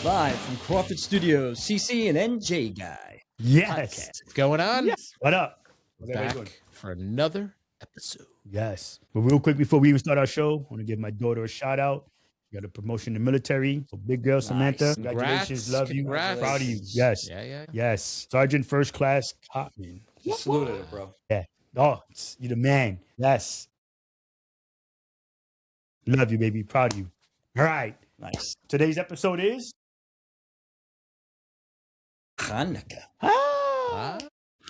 Live from Crawford Studios, CC and NJ Guy. Yes. Podcast. What's going on? Yes. What up? We're back for another episode. Yes. But real quick, before we even start our show, I want to give my daughter a shout out. She got a promotion in the military. So big girl, Samantha. Congratulations. Love you. Proud of you. Yes. Yeah. Yes. Sergeant First Class Cotman. Just saluted it, bro. Yeah. Oh, you're the man. Yes. Love you, baby. Proud of you. All right. Nice. Today's episode is Hanukkah.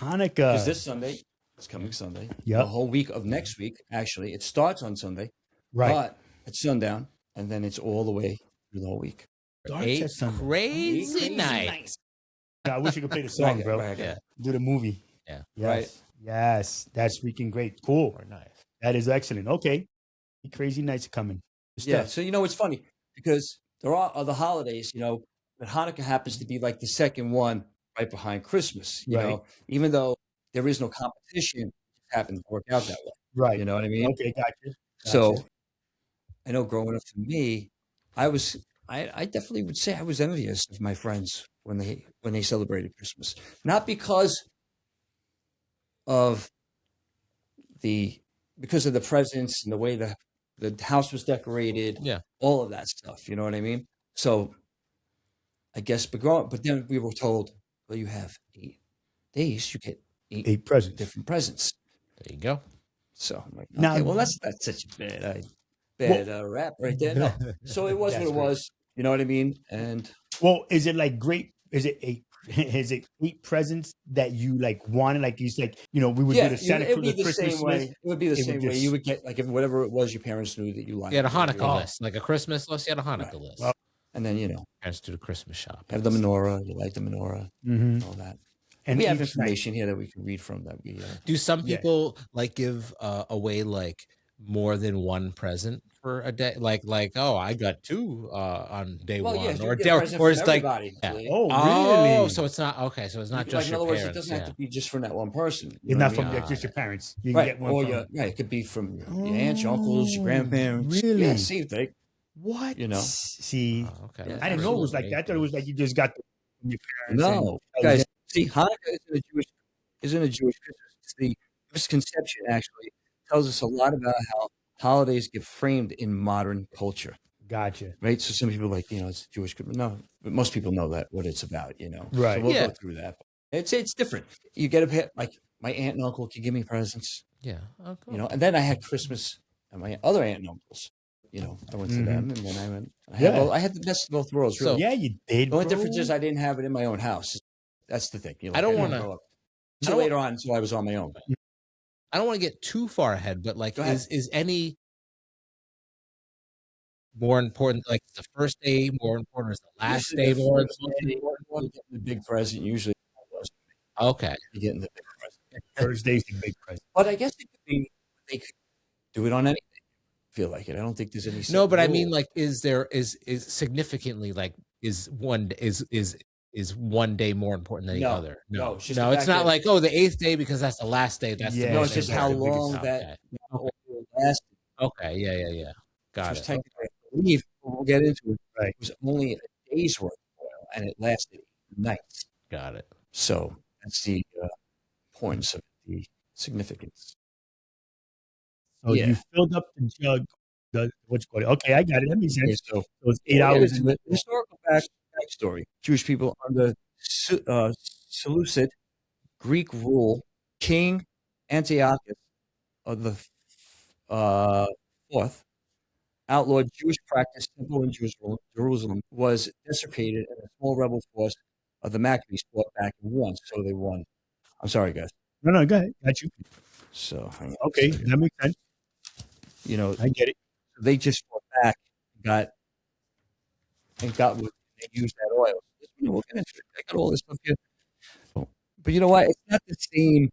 Hanukkah. Because this Sunday, it's coming Sunday. Yep. The whole week of next week, actually, it starts on Sunday. Right. But it's sundown, and then it's all the way through the whole week. A crazy night. I wish you could play the song, bro. Right. Yeah. Do the movie. Yeah. Yes. Right. Yes. That's freaking great. Cool. Very nice. That is excellent. Okay. Crazy nights are coming. Good Yeah. stuff. So, it's funny because there are other holidays, but Hanukkah happens to be like the second one right behind Christmas, you Right. know, even though there is no competition, it just happens to work out that way. Right. You know what I mean? Okay, gotcha. So I know growing up for me, I definitely would say I was envious of my friends when they celebrated Christmas. Not because of the presents and the way the house was decorated, Yeah. all of that stuff. You know what I mean? So I guess, but then we were told, well, you have 8 days, you get 8 presents. different presents. There you go. So I'm like, Now- okay, well, that's such a bad rap right there. No. So it was what That's it was. You know what I mean? And Well, is it like great? Is it 8 presents that you like wanted? Like you like, we would do the Santa it would be Claus the Christmas same way. list. It would be the It would same way. just- You would get like whatever it was your parents knew that you liked. You had a Hanukkah Oh. list, like a Christmas list. You had a Hanukkah list. Well, And then, Parents do the Christmas shop. have the menorah. You like the menorah, Mhm. all that. And we have each night- information here that we can read from that we. Do some Yeah. people like give away like more than one present for a day? Like oh, I got 2 on day Well, one, yeah, or it's like everybody. yeah. Really. Oh, really? so it's not okay. So it's not Like, just in your other words, parents. it doesn't have to be just from that one person. You It's know not what I from mean? just your parents. You can Right. get one Or from it could be from your aunts, your uncles, your grandparents. Really? Yeah, same thing. what? You know? See, Oh, okay. Yeah. I didn't know it was like that. I thought it was like you just got from your parents. No, and- guys. See, Hanukkah isn't a Jewish Christmas. It's the misconception actually tells us a lot about how holidays get framed in modern culture. Gotcha. Right. So some people are like, it's a Jewish Christmas. No, but most people know that what it's about. Right. So we'll Yeah. go through that. It's different. You get like my aunt and uncle can give me presents. Yeah. Oh, cool. And then I had Christmas and my other aunt and uncles. I went to them, and then I went. Yeah. I had the best of both worlds. Really. Yeah, you did. The only bro. difference is I didn't have it in my own house. That's the thing. I don't didn't wanna- grow up I until don't- later on, until I was on my own. I don't want to get too far ahead, but like, Go ahead. is any more important? Like, is the first day more important, or is the last Usually day the more first day, important? you get the big present. Usually, Okay. you getting the big present. Thursday's the big present. But I guess it could be they could do it on anything. I feel like it. I don't think there's any. No, set but I rule. mean, like, is significantly like is one day more important than the No, other? no, it's just no, the it's fact not that- like, oh, the 8th day because that's the last day. That's Yeah, the No, most it's just important. how the biggest long time. that Okay. it lasted. Okay. Yeah. Got Which it. technically, I believe we'll get into it. Right. It was only a day's worth of oil, and it lasted nights. Got it. So that's the points of the significance. So Yeah. you filled up the jug. What's called? Okay, I got it. That makes Okay, sense. so So it's 8 we'll get hours. into the historical backstory. Jewish people under Seleucid Greek rule, King Antiochus of the fourth outlawed Jewish practice temple in Jerusalem was dissipated, and a small rebel force of the Maccabees fought back and won. So they won. I'm sorry, guys. No, go ahead. Got you. So hang on a Okay, second. that makes sense. I get it. They just fought back, got what they used that oil. We'll get into it. I got all this stuff here. But you know what? It's not the same.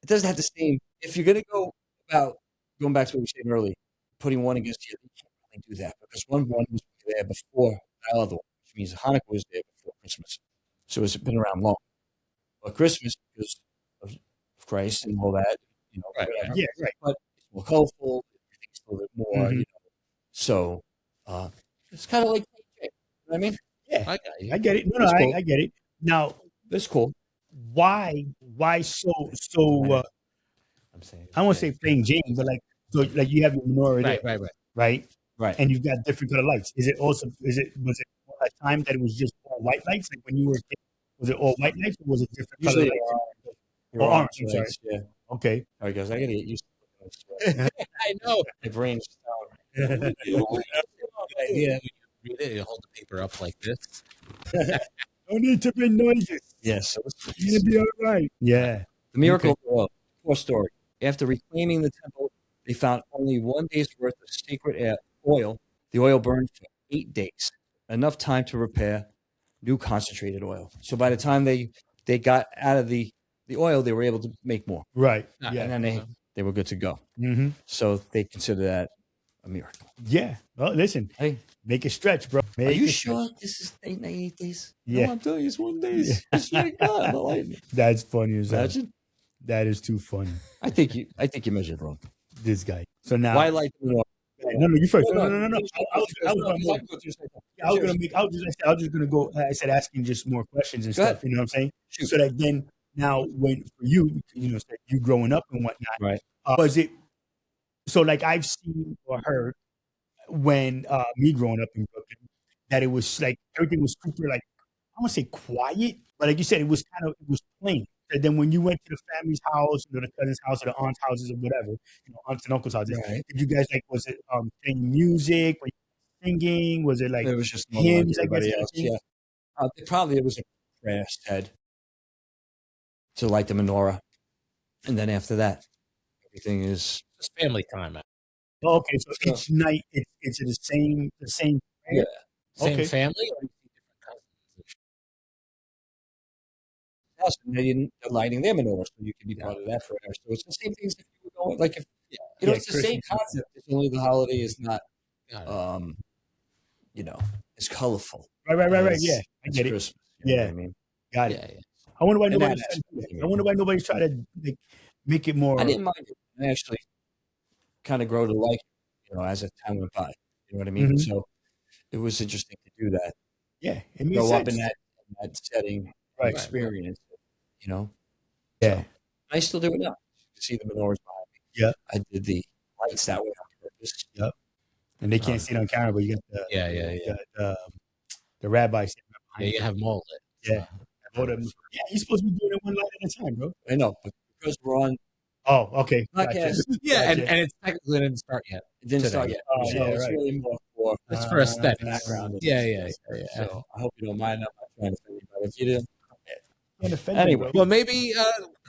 It doesn't have the same. If you're going to go about going back to what we said earlier, putting one against the other, you can't really do that because one was there before the other one, which means Hanukkah was there before Christmas. So it's been around long. But Christmas, because of Christ and all that, Right, whatever. Yeah, right. But it's more colorful. Everything's a little bit more, Mhm. So it's kind of like KJ. I mean, Yeah, I got you. I get it. No, That's cool. I get it. Now, that's cool. why so? I'm saying. I won't say plain Jane, but like you have your menorah there, Right. right? And you've got different color lights. Was it was it a time that it was just all white lights? Like when you were a kid, was it all white lights or was it different Usually, color lights? Or orange. I'm sorry. Yeah. Okay. All right, guys, I gotta get used to this. I know. My brain's down. Yeah. When you read it, you hold the paper up like this. No need to make noises. Yes. You're gonna be all right. Yeah. The miracle of the oil. Core story. After reclaiming the temple, they found only 1 day's worth of sacred oil. The oil burned for 8 days, enough time to repair new concentrated oil. So by the time they got out of the oil, they were able to make more. Right. Yeah. And then they were good to go. Mm-hmm. So they consider that a miracle. Yeah. Well, listen. Hey, make it stretch, bro. Are you sure this is 8 days? Yeah. No, I'm telling you, it's 1 day. It's like God. That's funny as hell. Imagine. That is too funny. I think you measured wrong. This guy. So now, why light the menorah? No, you first. No. I was just gonna go. I said asking just more questions and stuff. You know what I'm saying? Shoot. So that then now when for you, you growing up and whatnot, right? Was it so? Like I've seen or heard when me growing up in Brooklyn, that it was like everything was super like I don't want to say quiet, but like you said, it was plain. And then when you went to the family's house, or the cousin's house, or the aunt's houses, or whatever, aunts and uncles' houses, did you guys was it playing music? Were you singing? Was it like it was just hymns? Like everybody else, yeah. It was a prayer said to light the menorah, and then after that, everything is just family time. Oh, okay, so each night it's the same prayer? Yeah, same family. Or and they're lighting their menorah, so you can be part of that forever. So it's the same things if you were going, like if it's the same concept. It's only the holiday is not, it's colorful. Right. Yeah, I get it. Christmas, I mean, got it. Yeah. I wonder why nobody's trying to like, make it more. I didn't mind it. I actually kind of grow to like it, as time went by. You know what I mean? Mm-hmm. So it was interesting to do that. Yeah, it makes grow sense. up in that setting, experience. Yeah. So I still do it now. You see the menorahs behind me. Yeah. I did the lights that way on purpose. Yep. And they can't see it on camera, but you got the the rabbi. Yeah, you have them all lit. Yeah. Yeah, you're supposed to be doing it one light at a time, bro. I know, but because we're on. Oh, okay. Gotcha. Yeah, and it technically didn't start yet. It didn't start yet. Oh, so it's really more for. It's for aesthetics. Background. Yeah. So I hope you don't mind. I'm not trying to offend you, but if you didn't. Anyway, well, maybe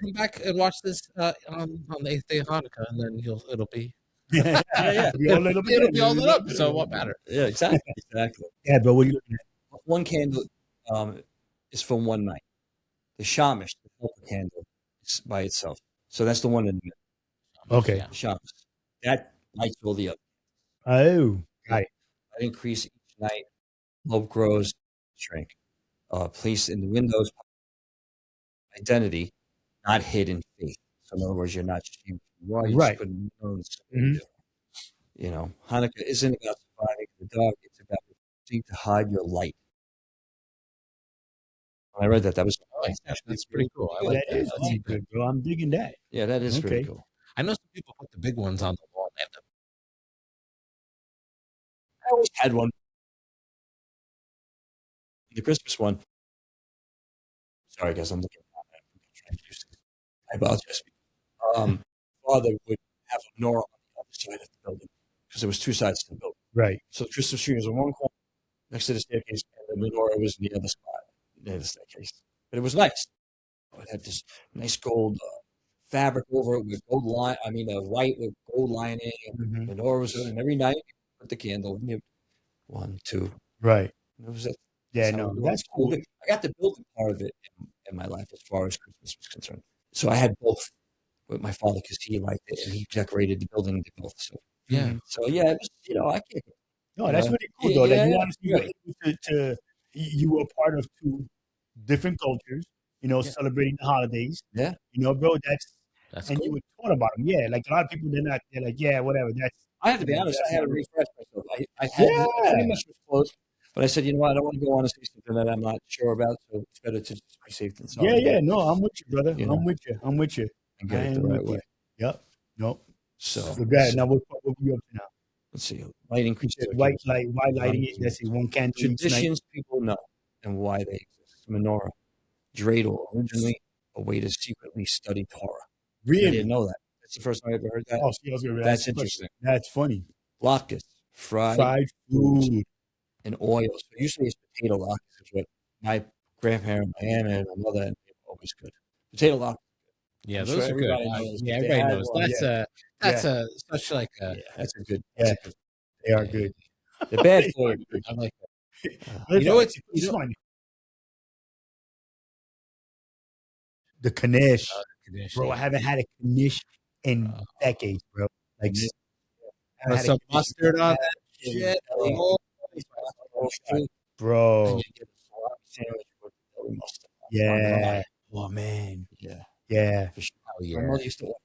come back and watch this on the 8th day of Hanukkah, and then it'll be it'll be all lit up. So what matter? Yeah, exactly. Yeah, but what are you looking at? One candle is for one night. The shamish, the purple candle, is by itself. So that's the one in the middle. Okay. The shamish. That lights all the other. Oh, got it. I increase each night. Hope grows, shrink. Placed in the windows. Identity, not hidden faith. So in other words, you're not ashamed of who you are. Right. Hanukkah isn't about surviving in the dark. It's about refusing to hide your light. When I read that was that's pretty cool. I like that. That's good, bro. I'm digging that. Yeah, that is pretty cool. I know some people put the big ones on the wall. I always had one. The Christmas one. Sorry, guys, I'm looking. I apologize. Father would have a menorah on the other side of the building because there was two sides to the building. Right. So the Christmas tree was in one corner next to the staircase, and the menorah was in the other spot near the staircase. But it was nice. It had this nice gold fabric over it with gold line. White with gold lining. And the menorah was in, and every night you put the candle in. 1, 2. Right. It was it. Yeah, no, that's cool. I got the building part of it in my life as far as Christmas was concerned. So I had both with my father because he liked it and he decorated the building with both. So it was, I can't. No, that's really cool though. That you honestly were able to you were part of two different cultures, celebrating the holidays. Yeah. Bro, that's and cool. you were taught about them. Yeah, like a lot of people, they're like, yeah, whatever. That's. I have to be honest. I had to refresh myself. I had pretty much was close. But I said, you know what? I don't want to go on and say something that I'm not sure about, so it's better to just be safe than sorry. Yeah. No, I'm with you, brother. You know. I'm with you. And get it the right way. Yep. Nope. So go ahead. Now, what we up to now? Let's see. Lighting Christmas. White light. Why lighting it? Let's see. One candle each night. Traditions people know and why they exist. Menorah. Dreidel, originally a way to secretly study Torah. Really? I didn't know that. That's the first time I ever heard that. Oh, see, that's interesting. That's funny. Latkes, fried food. and oil. So usually it's potato latkes is what my grandparent, my aunt, and my mother and always could. Potato latkes. Yeah, I'm those sure are everybody good. knows. Yeah, They everybody had knows. one. That's a such like a Yeah, that's a good. Yeah. That's a good. They are good. They're bad for you. I like that. You know what's it's funny? The knish. Bro, I haven't had a knish in decades, bro. Like, some mustard on that shit. Bro. And you get a salami sandwich with deli mustard. Yeah. Oh, man. Yeah. Yeah. For sure. Oh, yeah. My mother used to order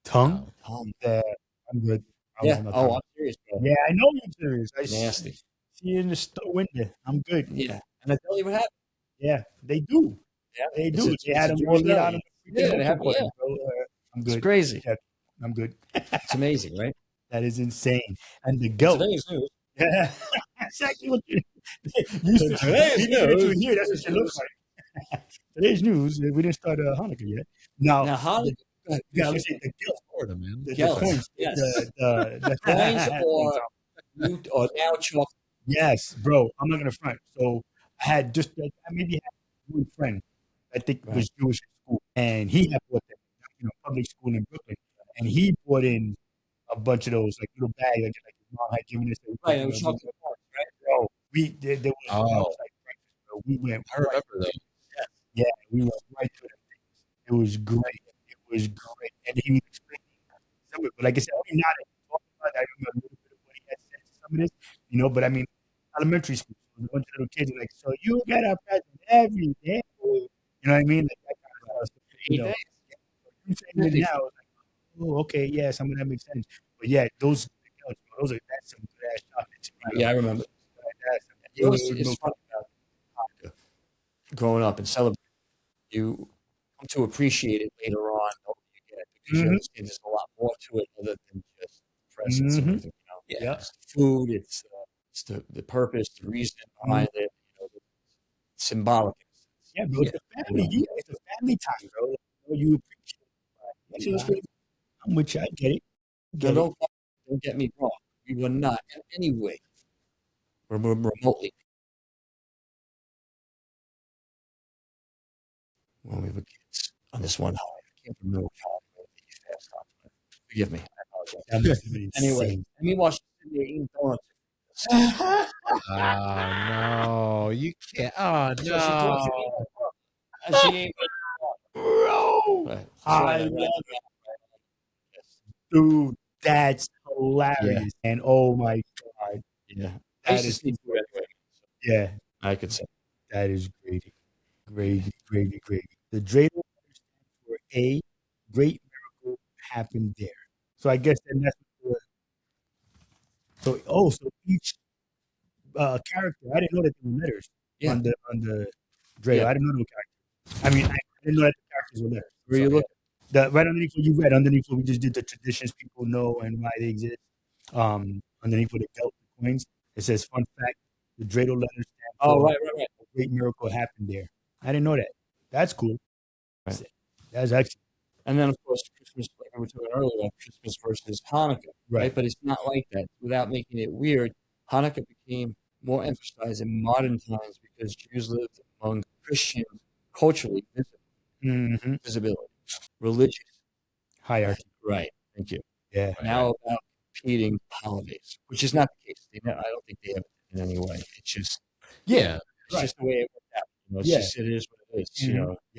Tongue? tongue. I'm good. Yeah. Oh, I'm serious, bro. Yeah, I know you're serious. I Nasty. see you in the window. I'm good. Yeah. And I tell you what happened. Yeah, they do. Yeah. They do. It's they had them all laid out on the Yeah, they have. Yeah. bro. I'm good. It's crazy. Yeah, I'm good. It's amazing, right? That is insane. And the gelt. Today's news. Yeah, exactly what you used to. Today's news. Here, that's what it looks like. Today's news. We didn't start Hanukkah yet. Now Hanukkah. yeah, let's say the gelt. Florida, man. The Gelt. coins. Yes. The Coins or now chocolate. Yes, bro. I'm not gonna front. So I had just I maybe had one friend I think was Jewish in school, and he had bought them, public school in Brooklyn, and he brought in a bunch of those like little bags like his mom had given us. Right, it was chocolate bars, right? Bro, there was like breakfast, bro. We went. I remember those. Yeah, we went right to them things. It was great. It was great, and he was explaining some of it. But like I said, only now that you're talking about it, I remember a little bit of what he had said to some of this, But I mean, elementary school, so a bunch of little kids are like, "So you get a present every day?" You know what I mean? Like that kind of stuff. You saying it now, it's like, oh, okay, yeah, some of that makes sense. But yeah, that's some good ass chocolates. Yeah, I remember. It's fun about Hanukkah. Growing up and celebrating, you come to appreciate it later on. You get it because you understand there's a lot more to it other than just presents and everything. Yeah. It's the food, it's the purpose, the reason behind it. It's symbolic. Yeah, bro. It's a family. It's a family time, bro. You appreciate it. Right? I'm with you. I get it. Don't get me wrong. We were not in any way remotely when we were kids on this one holiday. I can't remember how fast time. Forgive me. I apologize. Anyway, meanwhile, she's sitting there eating donuts. Oh, no. You can't. Oh, no. She ate bro. I love it. Dude, that's hilarious. Yeah. And oh my God. Yeah. That is yeah. I could say. That is gravy. Gravy. The Dreidels stand for a great miracle happened there. So I guess then that's so each character, I didn't know that there were letters on the Dreidel. I didn't know there were characters. I mean, I didn't know that the characters were letters. Where you look? Right underneath what you read, underneath what we just did, the traditions people know and why they exist. Underneath what the gelt coins, it says, "Fun fact: the Dreidel letters stand for right. A great miracle happened there." I didn't know that. That's cool. Right. That's excellent. And then, of course, Christmas, like we were talking earlier, Christmas versus Hanukkah, right? But it's not like that. Without making it weird, Hanukkah became more emphasized in modern times because Jews lived among Christians culturally, visibility, religious hierarchy. Right. Thank you. Yeah. Now about competing holidays, which is not the case. I don't think they have it in any way. It's just it's just the way it worked out. It's just it is what it is.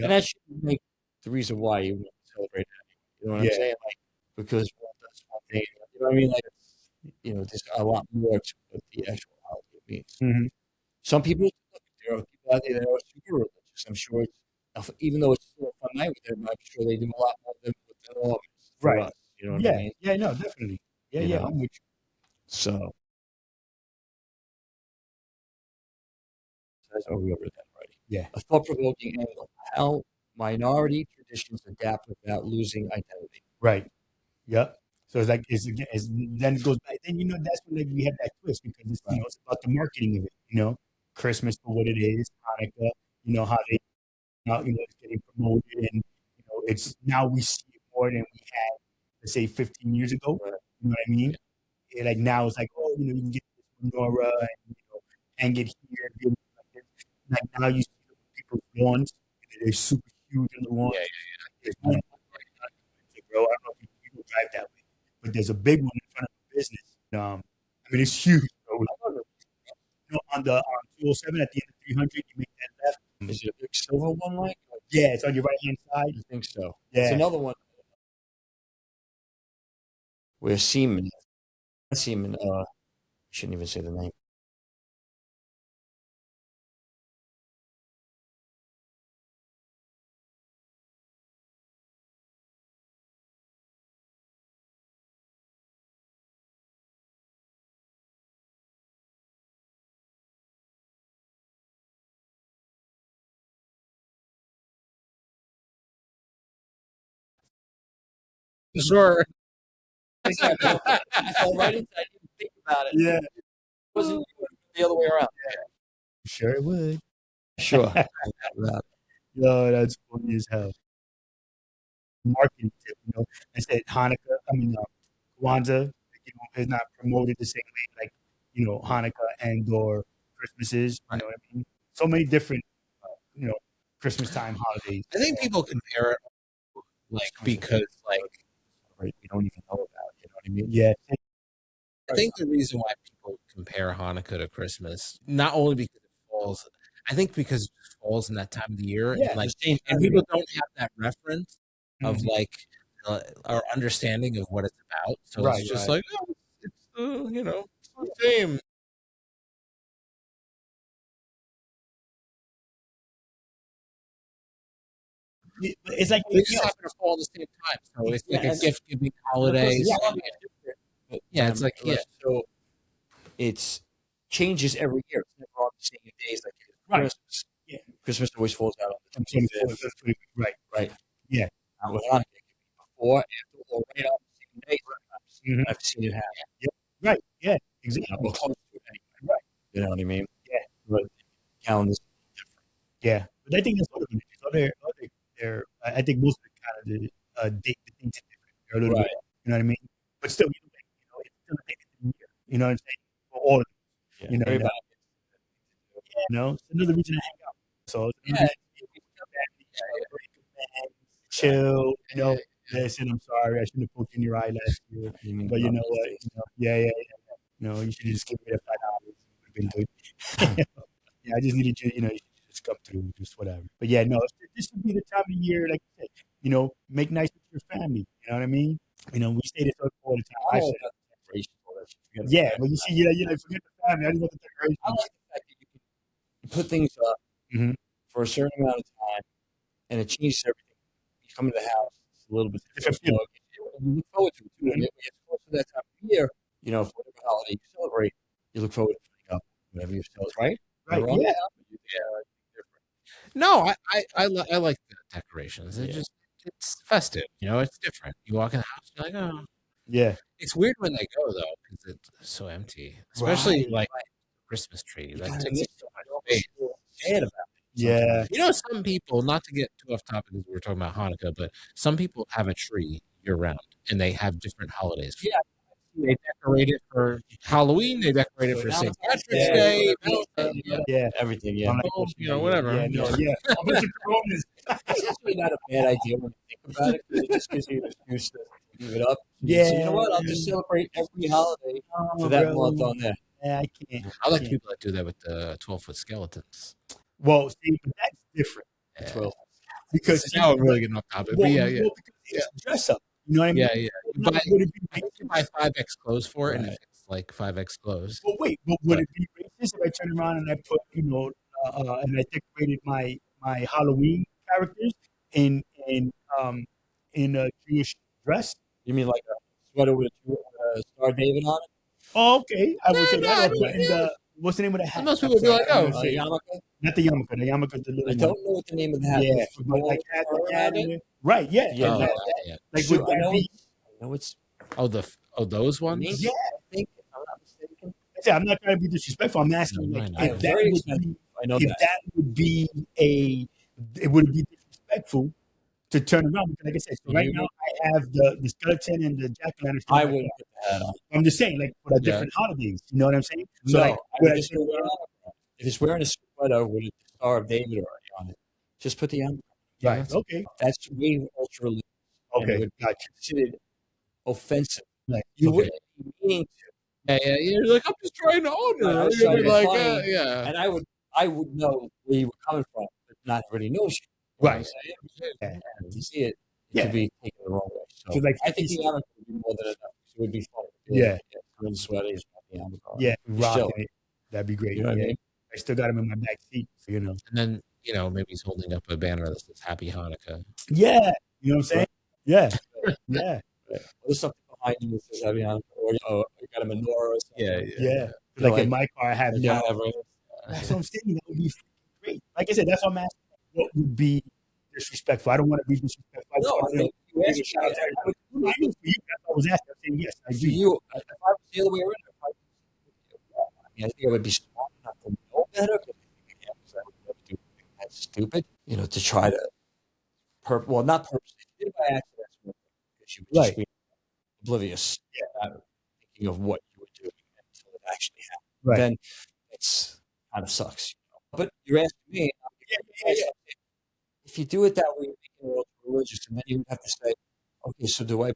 And that should make the reason why you want to celebrate it anyway. You know what I'm saying? Like because one does one thing. You know what I mean? Like there's a lot more to what the actual holiday means. Some people, there are people out there that are super religious. I'm sure even though it's still a fun night with them, I'm sure they do a lot more than August for us. You know what I mean? Yeah, no, definitely. Yeah, I'm with you. So Oh, we over that already. Yeah. A thought-provoking angle: how minority traditions adapt without losing identity. Right. Yep. So it's like then it goes back. Then that's when like we have that twist because it's it's about the marketing of it. Christmas for what it is, Hanukkah. How they it's getting promoted, and it's now we see it more than we had, let's say, 15 years ago. Right. You know what I mean? And like now it's like, oh, you can get this menorah and hang it here, and like this. Like now you see people's lawns, and they're super huge in the lawn. Yeah, There's one bro. I don't know if you drive that way, but there's a big one in front of the business. I mean, it's huge, bro. On the 207 at the end of 300, you make that left. Is it a big silver one, like? Yeah, it's on your right hand side. I think so. Yeah. It's another one where Seaman, shouldn't even say the name. Sure. I fell right into. I didn't think about it. Yeah. It wasn't the other way around. Sure it would. Sure. Yo, that's funny as hell. Marketing tip, I said Kwanzaa, is not promoted the same way like, Hanukkah and or Christmas is. You know what I mean? So many different, Christmas time holidays. I think people compare it because we don't even know about it. You know what I mean? Yeah. I think the reason why people compare Hanukkah to Christmas, not only because it falls, I think because it just falls in that time of the year, and people don't have that reference of our understanding of what it's about. So it's just like, oh, it's the same. It's like they just happen to fall at the same time. So it's like a gift giving holiday. Yeah, it's like So it's changes every year. It's never on the same days like Christmas. Yeah. Christmas always falls out on the 25th. Right. Yeah. With Hanukkah, it could be before, after, or right on the same day. Sometimes I've seen it happen. Yep. Right. Yeah. Exactly. Or close to it anyway. Right. You know what I mean? Yeah. But calendars different. Yeah. But I think that's what it is. I think most of the kind of the things are different. They're a little bit, you know what I mean? But still, it's still a thing in the year. You know what I'm saying? For all of them. Yeah. Everybody. It's another reason to hang out. So chill, listen, I'm sorry, I shouldn't have poked in your eye last year. But you know what? You should just give me the $5. It would have been good. Yeah, I just needed you, you should just come through, just whatever. But yeah, no, this would be the time of year, like you said, make nice with your family. You know what I mean? We say this all the time. I say, yeah, but you see, forget the family. I just want the decoration. I like the fact that you put things up for a certain amount of time, and it changes everything. You come to the house, it's a little bit different. You look forward to it too. And it's close to that time of year, for whatever holiday you celebrate, you look forward to putting up whatever you celebrate. Right? Yeah. No, I like the decorations. It's festive. It's different. You walk in the house, you're like, oh. Yeah. It's weird when they go though, because it's so empty. Especially Christmas tree. That takes so much space. Sad about it. Yeah. Some people, not to get too off topic because we're talking about Hanukkah, but some people have a tree year round and they have different holidays. Yeah. They decorate it for Halloween. They decorate it for St. Patrick's Day. Everything. Yeah. Whatever. Yeah. It's actually not a bad idea when you think about it. It just gives you an excuse to give it up. Yeah. So you know what? I'll just celebrate every holiday for that month on there. Yeah, I can't. I like people that do that with the 12-foot skeletons. Well, see, but that's different. Yeah. 12. Because now we're really getting off topic. But because it's dress up. You know what I mean? Yeah. You buy 5X clothes for it, and it's like 5X clothes. Well, wait, but would it be racist if I turn around and I put, and I decorated my Halloween characters in a Jewish dress? You mean like a sweater with a Star David on it? Oh, okay. I would say that. What's the name of the hat? Most people would be like, oh, Yarmulke? not the yarmulke. The yarmulke, the little I don't know what the name of the hat is. Yeah, but like hat in it. Right, yeah. Yeah, Oh, that, yeah. Like so would that be? I know it's Those ones? Yeah. I think, if I'm not mistaken. I'm not trying to be disrespectful. I'm asking like if that very would expensive. be, I know if that. that would be it would be disrespectful to turn around. Because like I said, so right now I have the skeleton and the jack-o'-lantern. I wouldn't put the hat on. I'm just saying, like for the different holidays. You know what I'm saying? So No, like, I would just wear it. If it's wearing a sweater with the Star of David already on it, just put the yarmulke. Right. Okay. That's way ultra religious. Okay. It would be considered offensive. Right. You Okay. wouldn't be meaning to. Yeah. You're like, I'm just trying to honor. I was You're trying to be like, funny, yeah. and I would know where you were coming from, but not everybody knows you. Right. And if you see it, it Yeah. could be taken the wrong way. So So, like, I think the yarmulke would be more than enough. It would be funny. Yeah. In sweaters, the yarmulke on. Yeah. Rocking Show. it. That'd be great. You know what I mean? I still got him in my back seat. So, you know. And then, maybe he's holding up a banner that says Happy Hanukkah. Yeah. You know what I'm saying? Yeah. Yeah. There's something behind you that says Happy Hanukkah, or you got a menorah or something. Yeah. Like, Like, in my car, I have no. whatever. That's what I'm saying. That would be great. Like I said, that's what I'm asking. What would be disrespectful? I don't want to be disrespectful. I just No, want I mean, you to asked shout out to everybody. I know for you, that's what I was asking. I'm saying yes, I For do. you, if I was the other way around, I think I would be smart enough to know better. Because I would never do anything that's stupid. To try to, not purposely. If you did it by accident, that's one thing, because you would just be oblivious, thinking of what you were doing until it actually happened. Right. Then it's kind of sucks. But you're asking me, if you do it that way, you make it religious, and then you would have to say, okay, so do I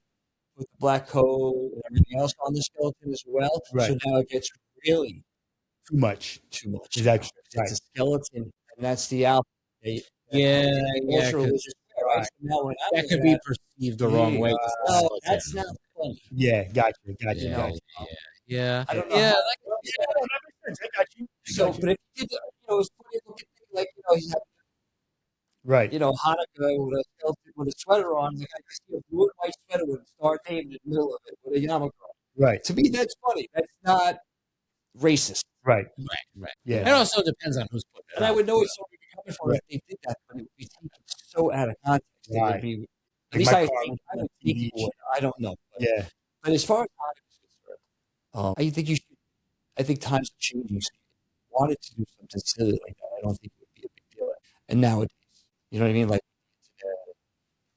put the black coat and everything else on the skeleton as well? Right. So now it gets really Too much. Exactly. It's a skeleton, and that's the album. Ultra-religious. Right. So now when That could be perceived the wrong way. No, that's not funny. Yeah, gotcha. Yeah. I don't know. Yeah, that makes sense. I got you. So, but if you did, it's funny looking thing, like, he had, Right. Hanukkah with a skeleton with a sweater on. Like, I see a blue and white sweater with a Star David in the middle of it with a yarmulke on. Right. To me, that's funny. That's not racist. Right. Right. Yeah. It also depends on who's putting it And I on. would know where somebody would be coming from if they did that, but it would be taken so out of context. It Right. would be, at Like least my I car think, with it would. I don't know. But as far as Hanukkah is concerned, I think I think times are changing. So if you wanted to do something silly like that, I don't think it would be a big deal. And nowadays, you know what I mean? Like,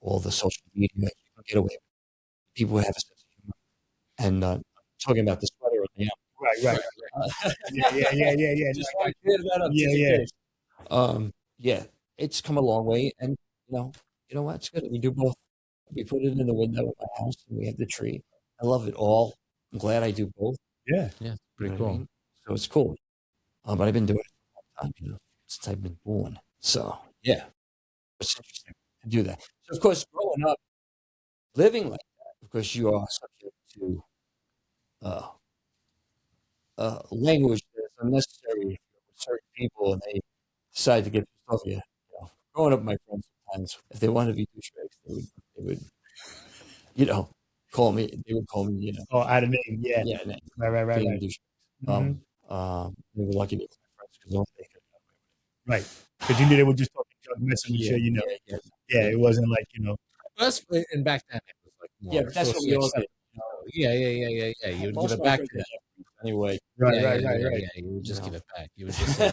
all the social media, you can get away with it. People have a sense of humor. And I'm talking about the sweater or the Right. Yeah. Just want to clear that up. Yeah. It's come a long way, and you know what? It's good. We do both. We put it in the window of my house, and we have the tree. I love it all. I'm glad I do both. Yeah. Pretty You know what I cool. mean? So it's cool. But I've been doing it for a long time, since I've been born. So yeah, it's interesting to do that. So of course, growing up, living like that, of course, you are subject to language that's unnecessary with certain people, and they decide to get pissed off you. Growing up, my friends sometimes, if they wanted to be douchebags, they would, call me. They would call me, Oh, out of name. Yeah. yeah, Right. being douchebags. They were lucky to be my friends because they could. Right. Because you knew they were just talking junk, messing with you, Yeah, it wasn't like, And back then it was like more. Yeah, but that's what we all did. Yeah. You would Most give of it my back to friends them. anyway. Right. Yeah, you would just give it back. You would just say,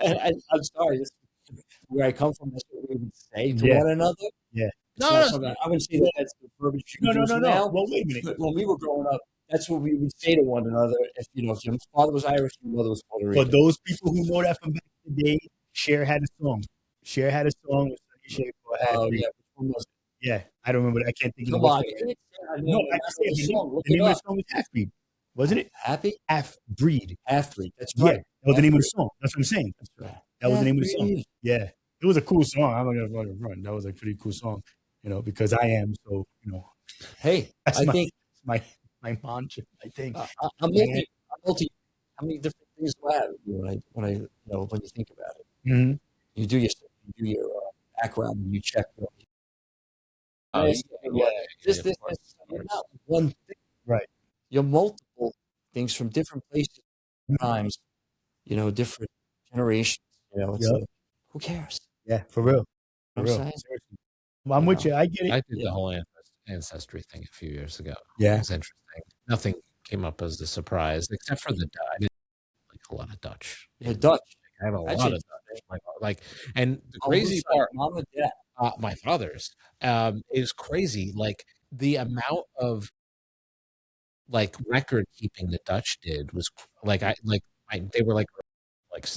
I'm sorry. This is where I come from, that's what we would say to Yeah. one another. Yeah. It's not something- I wouldn't say that that's the verbiage you No. use now. Well, wait a minute. But when we were growing up, that's what we would say to one another. If your father was Irish, your mother was Puerto Rican. For those people who know that from back in the day, Cher had a song. Cher had a song with Sunny Shape. Oh, yeah. Which one was it? Yeah, I don't remember. I can't think of Come it. on. No, I just said the name of the song was Half Breed. Wasn't it? Happy? Half Breed. Half-breed. That's Yeah, right. that was the name of the song. That's what I'm saying. That's right. That was the name of the song. Half-breed. Yeah, it was a cool song. I'm not gonna fucking front. That was a pretty cool song, because I am so. Hey, That's I think my mantra. I think. I'm multi. How many different things do I have when you think about it? Mm-hmm. You do your background and you check. This, you're not one thing. Right. You're multiple things from different places, times, different generations. It's a Who cares? Yeah, for real. For I'm real. saying? Seriously. Well, I'm with you. I get it. I did the whole ancestry thing a few years ago. Yeah. It was interesting. Nothing came up as a surprise, except for the I didn't like a lot of Dutch. The Dutch. I have a lot of Dutch. Like, and the crazy part, part, mom and dad. my father's, is crazy. Like the amount of like record keeping the Dutch did was like they were like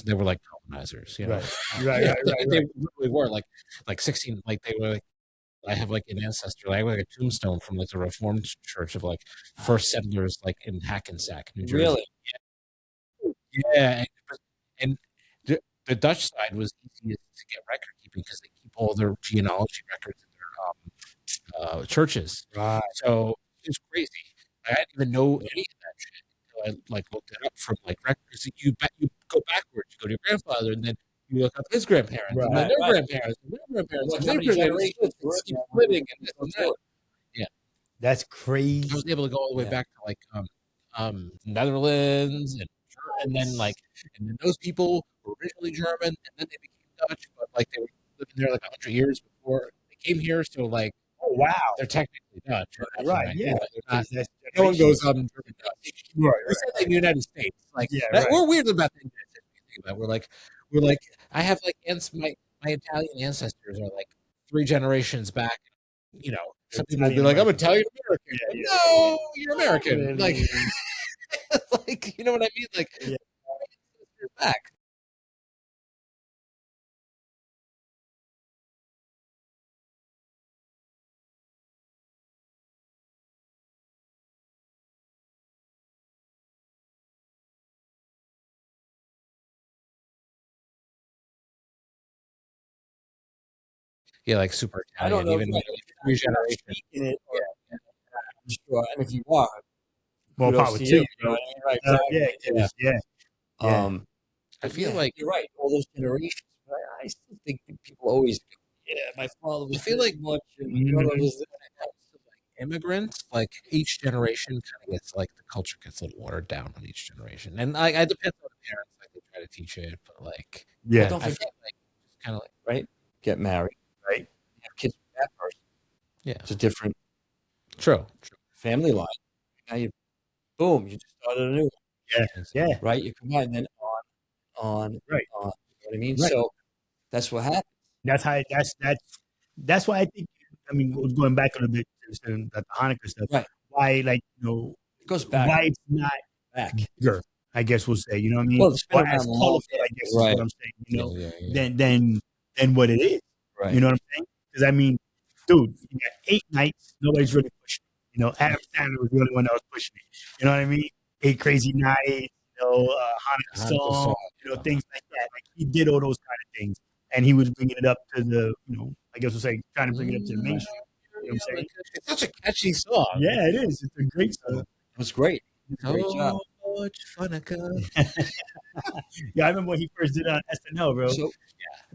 they were like colonizers, you know. Right. They really were like 16. Like they were like I have like an ancestor, like a tombstone from like the Reformed Church of like first settlers like in Hackensack, New Jersey. Really? Yeah, and the Dutch side was easiest to get record keeping because they keep all their genealogy records in their churches. Right. So it's crazy. I didn't even know any of that shit until I like looked it up from like records. You go backwards, you go to your grandfather, and then you look up his grandparents, and then their grandparents, and their grandparents, and their grandparents. Keep splitting and this and that. Yeah, that's crazy. I was able to go all the way back to like Netherlands and then those people were originally German and then they became Dutch, but like they were living there like 100 years before they came here. So like, oh wow, they're technically Dutch, right? Yeah, not, no one goes German Dutch. Right. We say like the United States, like we're weird about the United States. But we're like I have like my Italian ancestors are like 3 generations back. You know, some people will be like, I'm Italian American. Yeah, no, you're American. Like, like, you know what I mean? Like, you're back. Yeah, like super Italian. I don't know. Even like 3 generations. It, I'm sure. And if you are, well, power to you. Right. Yeah. I feel like you're right. All those generations. I still think people always go, my father was. I feel like much, and my brother was immigrants, like each generation kind of gets like the culture gets a little watered down on each generation, and like I depends on the parents, like they try to teach it, but like don't I forget, feel like just kind of like right, get married, right, have kids with that person. Yeah, it's a different true family line. Now you, boom, you just started a new one. Yeah, right. You combine then on right, on. You know what I mean? Right. So that's what happens. That's why I think. I mean, going back a little bit to the Hanukkah stuff, right? Why, like, it goes back. Why it's not back? Bigger, I guess we'll say. You know what I mean? Well, it's been around as colorful, I guess, is what I'm saying. You know, than what it is. Right. You know what I'm saying? Because I mean, dude, you got 8 nights. Nobody's really pushing it. You know, Adam Sandler was the only one that was pushing it. You know what I mean? 8 crazy nights. You know, Hanukkah song. You know, things like that. Like he did all those kind of things. And he was bringing it up to the, I guess we'll say, trying to bring it up to the mainstream. You know what I'm saying? It's such a catchy song. Yeah, it is. It's a great song. It was great. Great job. Much Hanukkah. Yeah, I remember when he first did it on SNL, bro. So,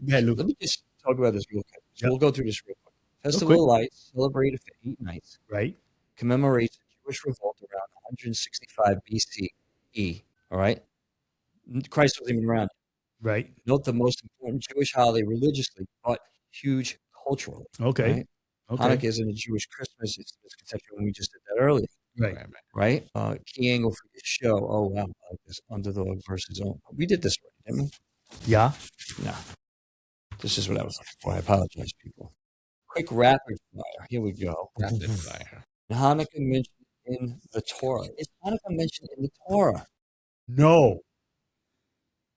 let me just talk about this real quick. So we'll go through this real quick. Festival of Lights, celebrated for 8 nights. Right. Commemorates the Jewish revolt around 165 BCE. All right. Christ wasn't even around. Right. Note the most important Jewish holiday religiously, but huge culturally. Okay. Right? Hanukkah isn't a Jewish Christmas. It's a misconception when we just did that earlier. Right. Key angle for this show. Oh, wow. I like this underdog versus own. We did this already, didn't we? Yeah. No. This is what I was looking for. I apologize, people. Quick rapid fire. Here we go. Rapid fire. Hanukkah mentioned in the Torah. Is Hanukkah mentioned in the Torah? No.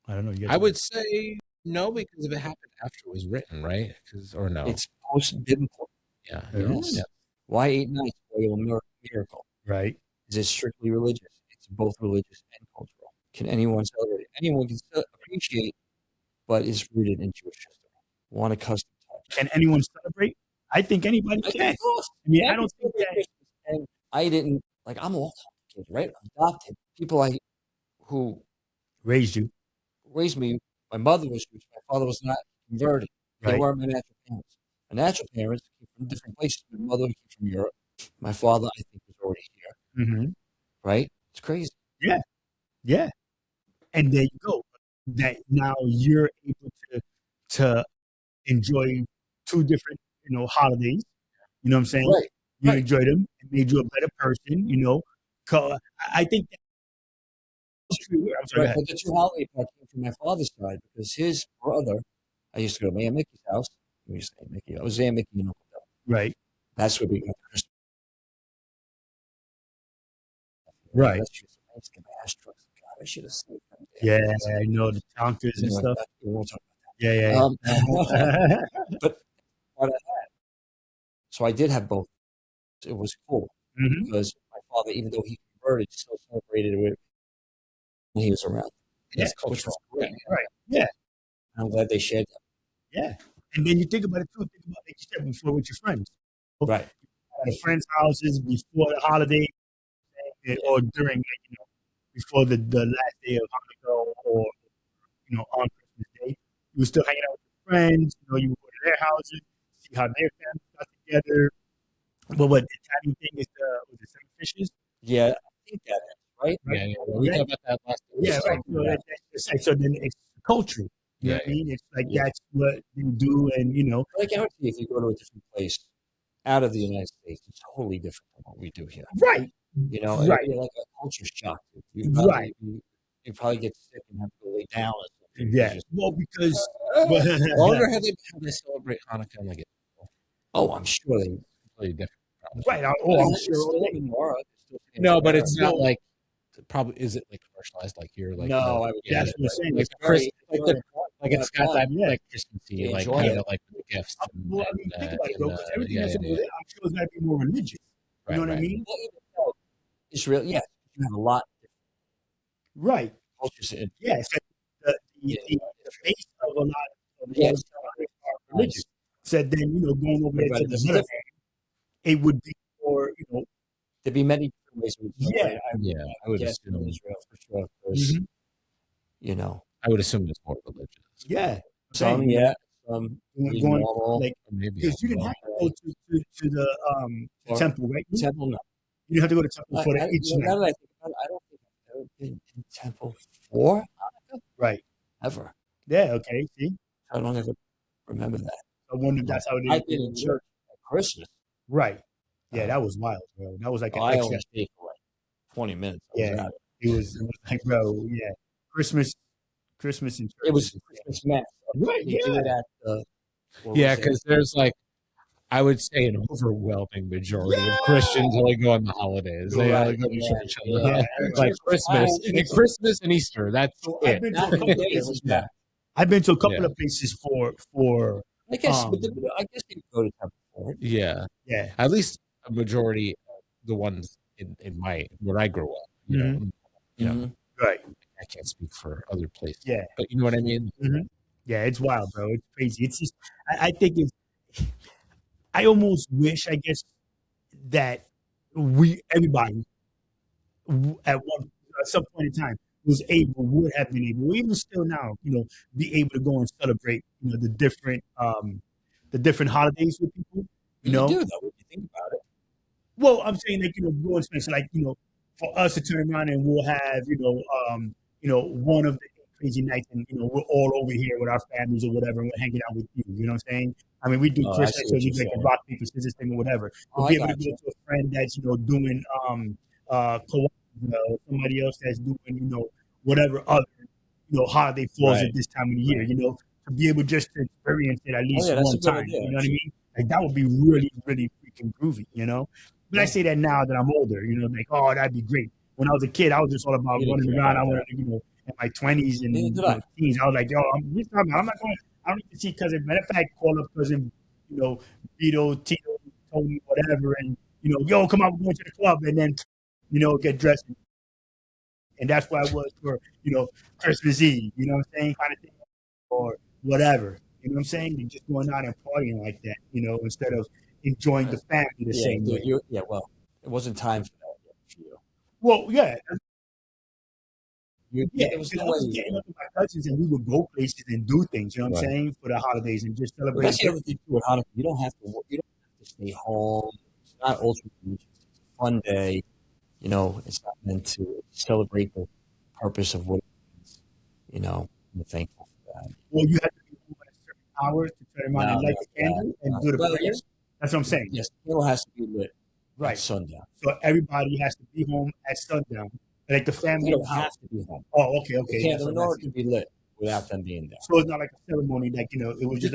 I don't know. I would say no, because if it happened after it was written, right? Or no? It's post-biblical. Yeah. Yes. Why 8 nights? Royal miracle. Right. Is it strictly religious? It's both religious and cultural. Can anyone celebrate it? Anyone can appreciate, but is rooted in Jewish history. Want a custom touch? Can anyone celebrate? I think anybody can. I mean, I don't think that. And I didn't, like, I'm all complicated, right? Adopted. People who raised you. Raised me. My mother was Jewish. My father was not converted. They weren't my natural parents. My natural parents came from different places. My mother came from Europe. My father, I think, was already here. Mm-hmm. Right? It's crazy. Yeah. And there you go. That now you're able to to enjoy two different, holidays. You know what I'm saying? Right. You Right. enjoyed them. It made you a better person. I think that's true. I'm sorry. Right. But the two holiday part came from my father's side because his brother, I used to go to Aunt Mickey's house. We used to say Mickey. I was Aunt Mickey and Uncle Bill. Right. That's where we got the Christmas. Right. Let's use the nice gas trucks. God, I should have saved them. Yeah, I know the Tonkers and stuff. We won't talk about Yeah. that. But part of that. So I did have both. It was cool because my father, even though he converted, still celebrated it when he was around. Yeah, which was great. Right. Yeah. I'm glad they shared that. Yeah. And then you think about it too. Think about, like you said before, with your friends. Right. At a friend's houses before the holiday or during, before the last day of Hanukkah or on Christmas Day. You were still hanging out with your friends. You would go to their houses, see how their families got together. But what the Italian thing is with the seven fishes? Yeah, I think that is, right? Yeah. We talked about that last time. Yeah, right. So then it's culture. You know what I mean? It's like that's what they do, and But I guarantee if you go to a different place out of the United States, it's totally different from what we do here. Right. It'd be like a culture shock. You probably get sick and have to lay down. Yeah. Well, because I wonder how they celebrate Hanukkah in like I'm sure they completely different. Probably. Right. I'm sure. No, but it's not like probably. Is it like commercialized like here? Like no, that's what I'm saying. Like it's got that like Christmassy, like enjoy it. like the gifts. Well, I mean, think about it though, because everything that's over there, I'm sure it's got to be more religious. You know what I mean? Israel, yeah, you have a lot. Right. Cultures. Yeah. So the base of a lot of those are religious. So then, going over there to the middle, it would be more, there'd be many different ways. I would guess assume Israel for sure. Because, I would assume it's more religious. Yeah. Some, some going normal, like maybe because you didn't have to go to the temple, right? Temple, no. You have to go to temple for each night. Now that I think about it, I don't think I've ever been in temple for Hanukkah. Right. Ever. Yeah. Okay. See. I don't ever remember that. I wonder if that's how it is. I've been in church at Christmas. Right. Yeah, that was wild, bro. That was like I only stayed for like 20 minutes. Yeah. It was like, bro. Yeah. Christmas in church. It was Christmas mass. Right. They do it at because there's like, I would say an overwhelming majority of Christians only go on the holidays. They only go to church on like Christmas and Easter. That's it. I've been to a couple of places for. I guess you go to temple for it. Yeah. At least a majority of the ones in where I grew up. You know, right. I can't speak for other places. Yeah, but you know what I mean. Yeah, it's wild, bro. It's crazy. It's just I think it's. I almost wish, I guess, that everybody at some point in time would have been able, or even still now, be able to go and celebrate, the different holidays with people. You do, though, when you think about it. Well, I'm saying like, go and spend, like, for us to turn around and we'll have, one of the crazy nights and, we're all over here with our families or whatever and we're hanging out with you. You know what I'm saying? I mean, we do Christmas, so we like a rock, paper, scissors thing or whatever. We'll be able to go to a friend that's, doing somebody else that's doing, whatever other, holiday falls at this time of the year, to be able just to experience it at least one time. You know what I mean? Like, that would be really, really freaking groovy, But I say that now that I'm older, like, oh, that'd be great. When I was a kid, I was just all about running around. I wanted to, in my 20s and teens, I was like, yo, I'm not going. I don't need to see cousin. Matter of fact, call up cousin, Vito, Tito, Tony, whatever, and yo, come on, we're going to the club, and then, get dressed. And that's why I was for, Christmas Eve, you know what I'm saying, kind of thing, or whatever, you know what I'm saying? And just going out and partying like that, instead of enjoying the family the same way. Well, it wasn't time for that yet for you. Well, yeah. It was I was getting up with my cousins and we would go places and do things, you know what I'm saying, for the holidays and just celebrate. That's everything too with Hanukkah. You don't have to stay home. It's not ultra religious. It's a fun day. It's not meant to celebrate the purpose of what it means. I'm thankful for that. Well, you have to be home at a certain hours to turn around and light the candle and do the prayer? That's what I'm saying. Yes, the candle has to be lit right at sundown. So everybody has to be home at sundown. Like the family. You don't have to be home. Oh, okay. The menorah can be lit without them being there. So it's not like a ceremony, like, you know, it was just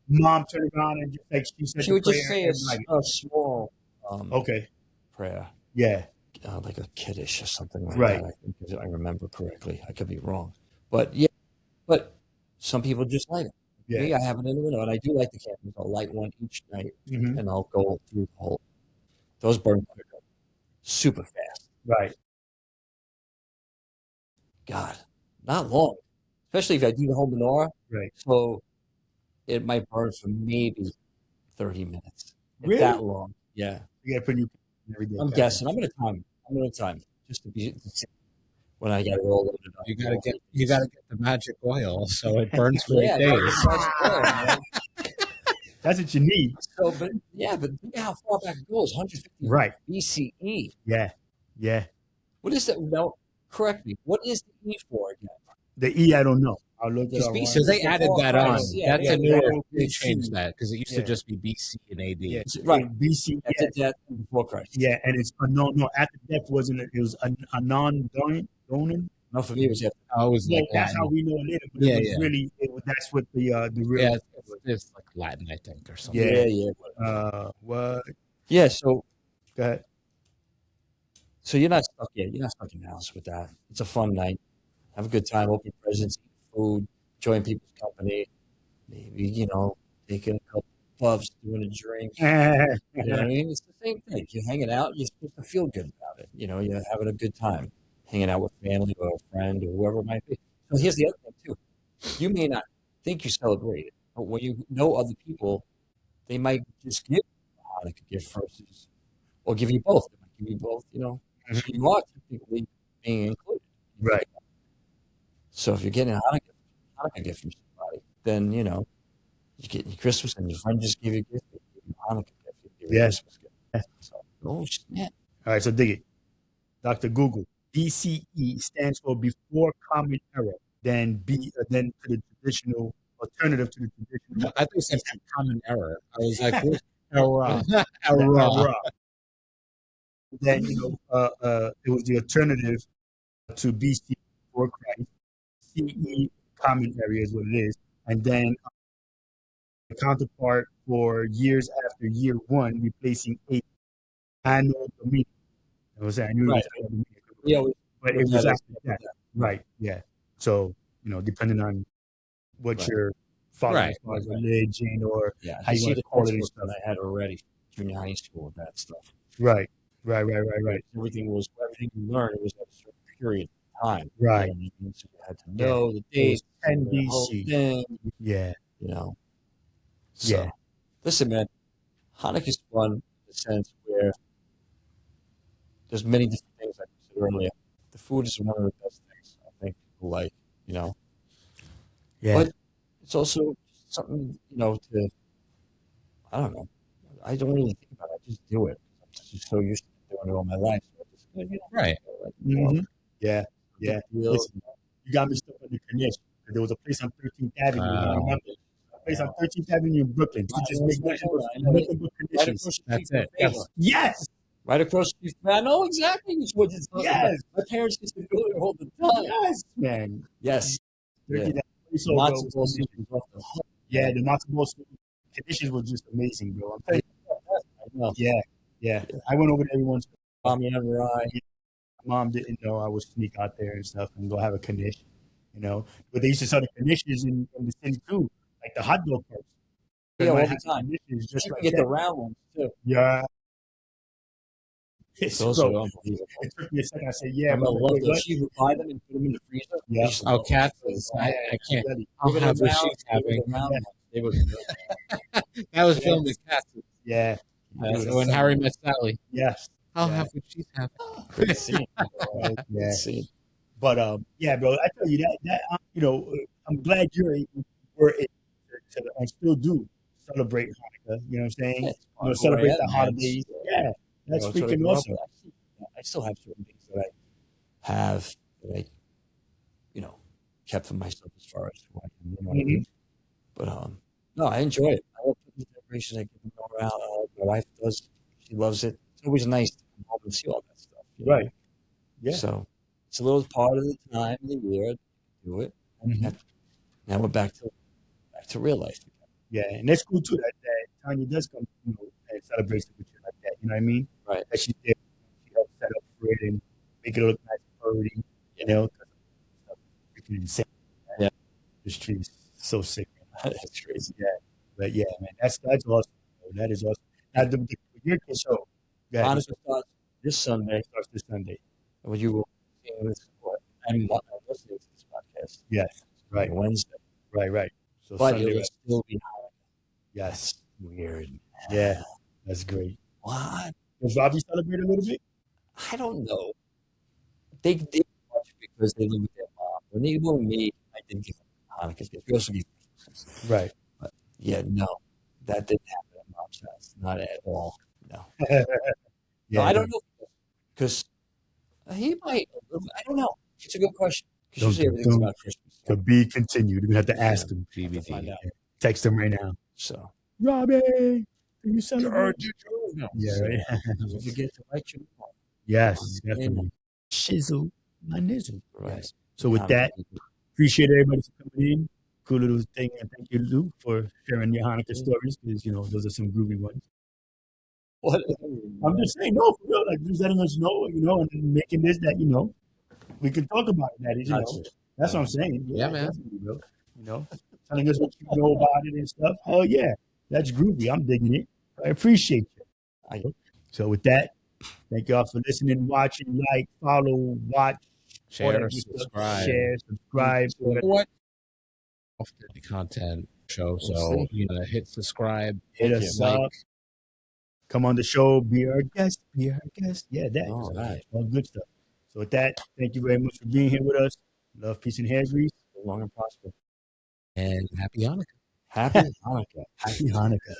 mom turned around and just like she said. She would just say a small prayer. Yeah. Like a kiddush or something like that. I think, if I remember correctly. I could be wrong. But yeah, but some people just light it. Yeah. Me, I have it in the window, and I do like the candles. I'll light one each night, and I'll go through the whole. Those burn quicker, super fast. Right. God, not long. Especially if I do the whole menorah. Right. So it might burn for maybe 30 minutes. Really? That long. Yeah. You gotta put new every day. I'm guessing. I'm gonna time just to be when I get it all loaded up. You gotta get the magic oil so it burns for 8 days. That's what you need. So, but think how far back it goes. 150 BCE. Yeah. Yeah. What is that? No, correct me. What is the E for again? The E, I don't know. I'll look it up. So they added that on. That's a newer. They changed that because it used to just be BC and AD. Yeah. Right. BC. After death and before Christ. Yeah, and it's no. After death wasn't. It was a non-donin. No, for me it was after. Oh, it was like Latin. That's how we know it later. But it was really. That's what the real. Yeah, it's like Latin, I think, or something. Yeah. What? Yeah. So go ahead. So you're not stuck yet. You're not stuck in the house with that. It's a fun night. Have a good time. Open presents, eat food, join people's company. Maybe, taking a couple of puffs, doing a drink. You know what I mean? It's the same thing. You're hanging out. You're supposed to feel good about it. You're having a good time, hanging out with family or a friend or whoever it might be. So here's the other thing, too. You may not think you celebrate it, but when you know other people, they might just give a Hanukkah gift versus, or give you both. They might give you both, So you are technically being included. Right. So if you're getting a Hanukkah gift from somebody, then, you get your Christmas and your friend just gave you a gift, they give you a Hanukkah gift, they give you a Christmas gift. So, snap. All right, so dig it. Dr. Google. BCE stands for before common era, then then to the traditional alternative to the traditional. I think it said common error. I was like, error. Then it was the alternative to BC before Christ. CE common area is what it is, and then the counterpart for years after year one, replacing annual dominion. It was annual dominion. Yeah, but it was after that. Right. Yeah. So depending on what your father's religion or how you want to call it and stuff. I had already junior high school with that stuff. Right. Everything you learned, it was at a certain period of time. Right. So you had to know the days, 10 the whole BC. thing. Yeah. So, listen, man, Hanukkah's fun in the sense where there's many different things like I said earlier. The food is one of the best things I think people like, Yeah. But it's also something, to, I don't know. I don't really think about it. I just do it. I'm just so used to doing it all my life. So right. Yeah. Listen, you got me stuck on the Keny. There was a place on 13th Avenue. I remember. A place on 13th Avenue in Brooklyn. You just make nothing but knishes. That's it. Yes. Right across the street. I know exactly what you're talking about. My parents used to go there all the time. Yes, man. Yes. The matzo ball knishes was just amazing, bro. I'm telling you. Yeah. I went over to everyone's. Mom never Mom didn't know I would sneak out there and stuff and go have a knish, But they used to sell the knishes in the city too, like the hot dog carts. Yeah, all the time. Just you like get the round ones too. Yeah. It's also unbelievable. It took me a second. I said, "Yeah, but she would buy them and put them in the freezer. Yeah. Oh, cats! I can't. I'll have what she's having. That was filmed as cats. Yeah. When Harry met Sally. Yes. I'll have what she's having. Good scene. Yeah. But bro, I tell you that I'm glad you're able to and still do celebrate Hanukkah. You know what I'm saying? Celebrate the holidays. Yeah. That's freaking awesome. I still have certain things that I have that I, kept for myself as far as who I am. But No, I enjoy it. I love putting the decorations. I give them around. My wife does. She loves it. It's always nice to come home and see all that stuff. Right. Yeah. So it's a little part of the time of the year to do it. Mhm. Now we're back to real life. Yeah, and that's cool too. That Tanya does come, and celebrates it with you like that. You know what I mean? Right. That she's there, she helps set up for it and make it look nice and pretty. You know, freaking insane. Yeah. This tree is so sick. That's crazy. Yeah, but yeah, man, that's awesome. That is awesome. Now, your kids, so Hanukkah starts this Sunday. starts this Sunday. When you will seeing this and listening to this podcast. Yes, right. On Wednesday. Right. So But Sunday, it will right? still be Hanukkah. Yes, Weird. yeah, that's great. What? Does Robbie celebrate a little bit? I don't know. They did much because they live with their mom. When they were me, I didn't give them Hanukkah gifts. We also gave Christmas. Right. But yeah, no, that didn't happen at mom's house. Not at all. No. Yeah, No, I don't know because he might. I don't know. It's a good question because usually everything's about Christmas. To be continued. We have to ask him. To find out. Text him right now. So, Robbie, can you celebrate? No. Yeah, right. Don't forget to write your mom. Yes, definitely. Shizzle, my nizzle. Right. Yes. So with that, appreciate everybody for coming in. Cool little thing, and thank you, Lou, for sharing your Hanukkah stories because those are some groovy ones. What? I'm just saying, no, for real, like just letting us know, and making this that we can talk about it. That is, that's what I'm saying. Yeah, man. Bro. Telling us what you know about it and stuff. Hell yeah, that's groovy. I'm digging it. I appreciate you. So with that, thank y'all for listening, watching, like, follow, watch, share, subscribe. What? Often the content show, so hit subscribe, hit us up. Come on the show, be our guest. Yeah, that. All right. All good stuff. So with that, thank you very much for being here with us. Love, peace, and hairgrease. Long and prosper. And happy Hanukkah. Happy Hanukkah. Happy Hanukkah.